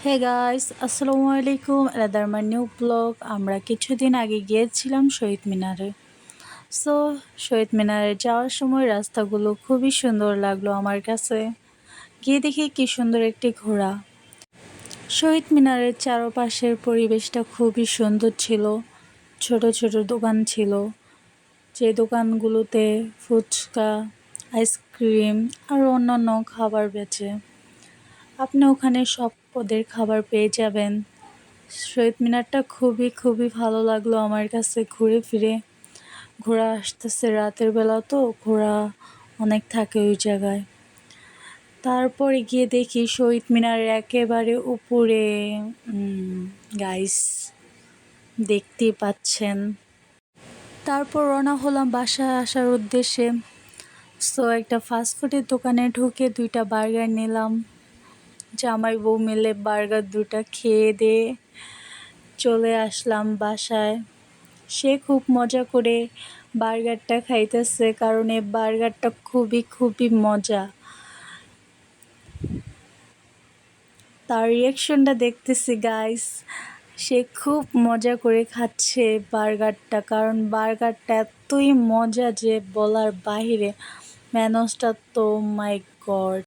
Hey guys, আসসালামু আলাইকুম। আলাদার my new blog. আমরা কিছুদিন আগে গিয়েছিলাম শহীদ মিনারে। সো শহীদ মিনারে যাওয়ার সময় রাস্তাগুলো খুবই সুন্দর লাগলো আমার কাছে। গিয়ে দেখি কি সুন্দর একটি ঘোড়া। শহীদ মিনারের চারপাশের পরিবেশটা খুবই সুন্দর ছিল। ছোট ছোট দোকান ছিল, যে দোকানগুলোতে ফুচকা, আইসক্রিম আর অন্যান্য খাবার বেচে। আপনি ওখানে সব পদের খাবার পেয়ে যাবেন। শহীদ মিনারটা খুবই ভালো লাগলো আমার কাছে ঘুরে ফিরে। ঘোড়া আসতেছে রাতের বেলা, তো ঘোড়া অনেক থাকে ওই জায়গায়। তারপরে গিয়ে দেখি শহীদ মিনারের একেবারে উপরে গাইস দেখতেই পাচ্ছেন। তারপর রওনা হলাম বাসায় আসার উদ্দেশ্যে। সো একটা ফাস্টফুডের দোকানে ঢুকে 2টা বার্গার নিলাম। জামাই বউ মিলে বার্গার 2টা খেয়ে দিয়ে চলে আসলাম বাসায়। সে খুব মজা করে বার্গারটা খাইতেছে, কারণ এই বার্গারটা খুবই মজা। তার রিয়াকশনটা দেখতেছি গাইস, সে খুব মজা করে খাচ্ছে বার্গারটা, কারণ বার্গারটা এতই মজা যে বলার বাহিরে। ম্যানসটা তো মাই গড।